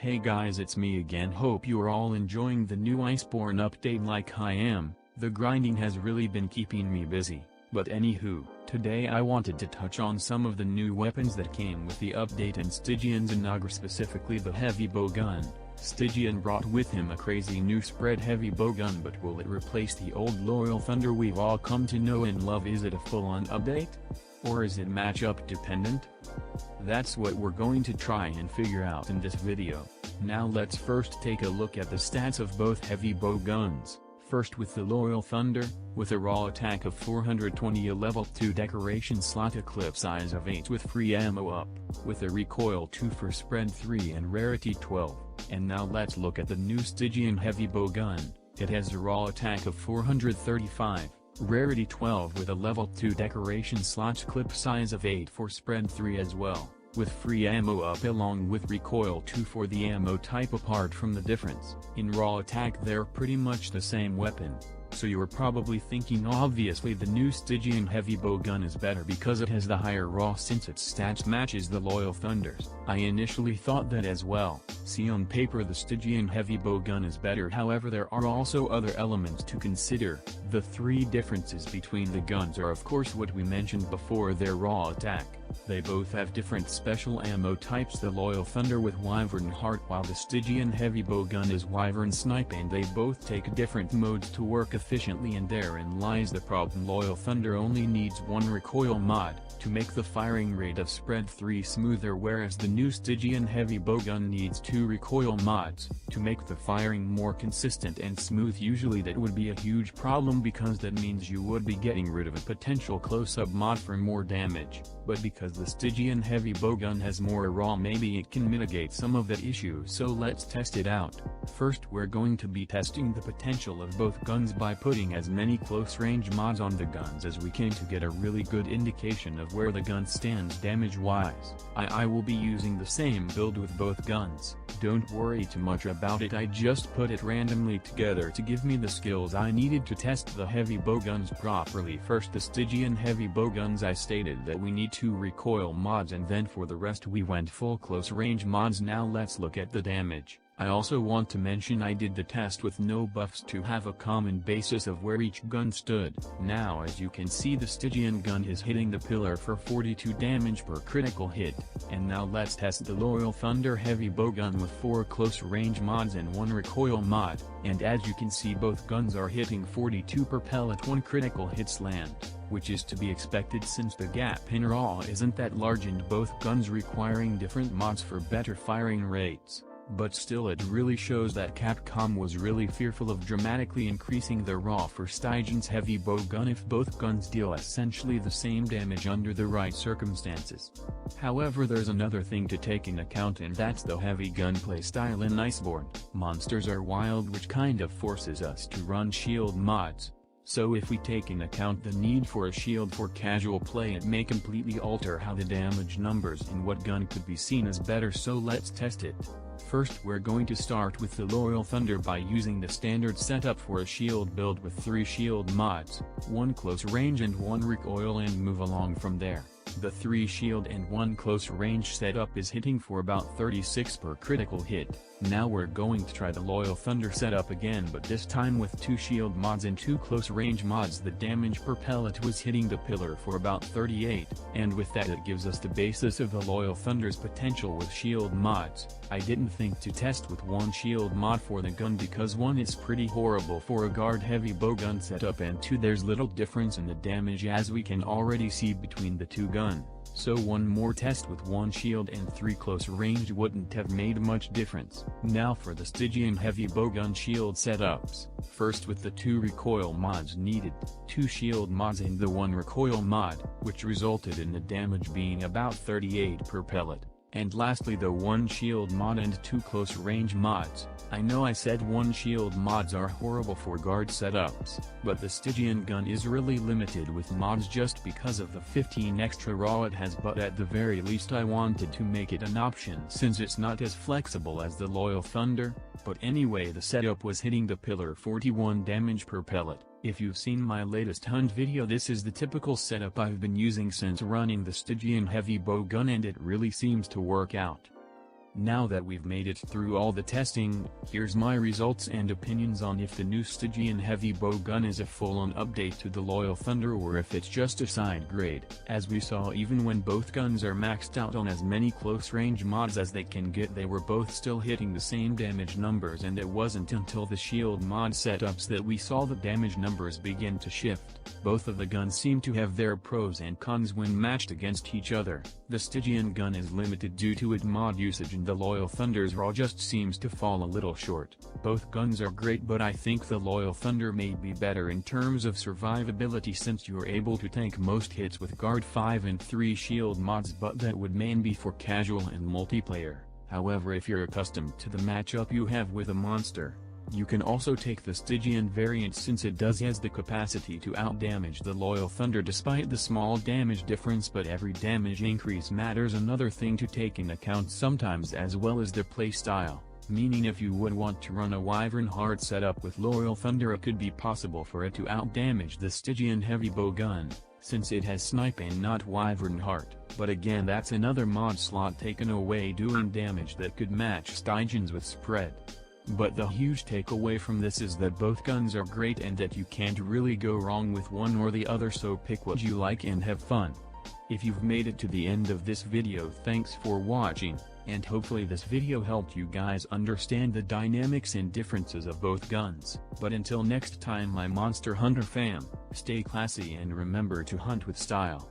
Hey guys, it's me again. Hope you are all enjoying the new Iceborne update like I am. The grinding has really been keeping me busy, but anywho, today I wanted to touch on some of the new weapons that came with the update in Stygian zinogre, specifically the heavy bowgun. Stygian brought with him a crazy new spread heavy bowgun, but will it replace the old loyal thunder we've all come to know and love? Is it a full-on update? Or is it matchup dependent? That's what we're going to try and figure out in this video. Now let's first take a look at the stats of both heavy bowguns. First with the Loyal Thunder, with a raw attack of 420, a level 2 decoration slot, a clip size of 8 with free ammo up, with a recoil 2 for spread 3 and rarity 12. And now let's look at the new Stygian heavy bowgun. It has a raw attack of 435. Rarity 12 with a level 2 decoration slot, clip size of 8 for spread 3 as well, with free ammo up along with recoil 2 for the ammo type. Apart from the difference in raw attack, they're pretty much the same weapon. So you are probably thinking obviously the new Stygian heavy bowgun is better because it has the higher raw since its stats matches the Loyal Thunder's. I initially thought that as well. See, on paper the Stygian heavy bowgun is better, however there are also other elements to consider. The three differences between the guns are of course what we mentioned before: their raw attack. They both have different special ammo types, the Loyal Thunder with Wyvern Heart while the Stygian heavy bowgun is Wyvern Snipe, and they both take different modes to work efficiently, and therein lies the problem. Loyal Thunder only needs one recoil mod to make the firing rate of spread 3 smoother, whereas the new Stygian heavy bowgun needs 2 recoil mods to make the firing more consistent and smooth. Usually that would be a huge problem because that means you would be getting rid of a potential close-up mod for more damage, but because the Stygian heavy bowgun has more raw, maybe it can mitigate some of that issue. So let's test it out. First we're going to be testing the potential of both guns by putting as many close range mods on the guns as we can to get a really good indication of where the gun stands damage wise. I will be using the same build with both guns. Don't worry too much about it, I just put it randomly together to give me the skills I needed to test the heavy bowguns properly. First, the Stygian heavy bowguns, I stated that we need 2 recoil mods, and then for the rest we went full close range mods. Now let's look at the damage. I also want to mention I did the test with no buffs to have a common basis of where each gun stood. Now as you can see, the Stygian gun is hitting the pillar for 42 damage per critical hit. And now let's test the Loyal Thunder heavy bowgun with 4 close range mods and 1 recoil mod, and as you can see both guns are hitting 42 per pellet, 1 critical hits land, which is to be expected since the gap in raw isn't that large and both guns requiring different mods for better firing rates. But still, it really shows that Capcom was really fearful of dramatically increasing the raw for Stygian's heavy bowgun if both guns deal essentially the same damage under the right circumstances. However, there's another thing to take in account, and that's the heavy gunplay style in Iceborne. Monsters are wild, which kind of forces us to run shield mods. So if we take in account the need for a shield for casual play, it may completely alter how the damage numbers and what gun could be seen as better. So let's test it. First we're going to start with the Loyal Thunder by using the standard setup for a shield build with 3 shield mods, 1 close range and 1 recoil, and move along from there. The 3 shield and 1 close range setup is hitting for about 36 per critical hit. Now we're going to try the Loyal Thunder setup again, but this time with 2 shield mods and 2 close range mods. The damage per pellet was hitting the pillar for about 38, and with that it gives us the basis of the Loyal Thunder's potential with shield mods. I didn't think to test with 1 shield mod for the gun because 1, it's pretty horrible for a guard heavy bowgun setup, and 2, there's little difference in the damage as we can already see between the 2 guns. So 1 more test with 1 shield and 3 close range wouldn't have made much difference. Now for the Stygian heavy bowgun shield setups. First with the 2 recoil mods needed, 2 shield mods and the 1 recoil mod, which resulted in the damage being about 38 per pellet. And lastly the 1 shield mod and 2 close range mods. I know I said 1 shield mods are horrible for guard setups, but the Stygian gun is really limited with mods just because of the 15 extra raw it has, but at the very least I wanted to make it an option since it's not as flexible as the Loyal Thunder. But anyway, the setup was hitting the pillar 41 damage per pellet. If you've seen my latest hunt video, this is the typical setup I've been using since running the Stygian heavy bowgun, and it really seems to work out. Now that we've made it through all the testing, here's my results and opinions on if the new Stygian heavy bow gun is a full-on update to the Loyal Thunder or if it's just a side grade. As we saw, even when both guns are maxed out on as many close-range mods as they can get, they were both still hitting the same damage numbers, and it wasn't until the shield mod setups that we saw the damage numbers begin to shift. Both of the guns seem to have their pros and cons when matched against each other. The Stygian gun is limited due to its mod usage, and the Loyal Thunder's raw just seems to fall a little short. Both guns are great, but I think the Loyal Thunder may be better in terms of survivability, since you're able to tank most hits with guard 5 and 3 shield mods, but that would mainly be for casual and multiplayer. However, if you're accustomed to the matchup you have with a monster, you can also take the Stygian variant, since it does has the capacity to outdamage the Loyal Thunder despite the small damage difference, but every damage increase matters. Another thing to take in account sometimes, as well as the playstyle, meaning if you would want to run a Wyvern Heart setup with Loyal Thunder, it could be possible for it to outdamage the Stygian heavy bow gun, since it has snipe and not Wyvern Heart. But again, that's another mod slot taken away, doing damage that could match Stygian's with spread. But the huge takeaway from this is that both guns are great and that you can't really go wrong with one or the other, so pick what you like and have fun. If you've made it to the end of this video, thanks for watching, and hopefully this video helped you guys understand the dynamics and differences of both guns. But until next time, my Monster Hunter fam, stay classy and remember to hunt with style.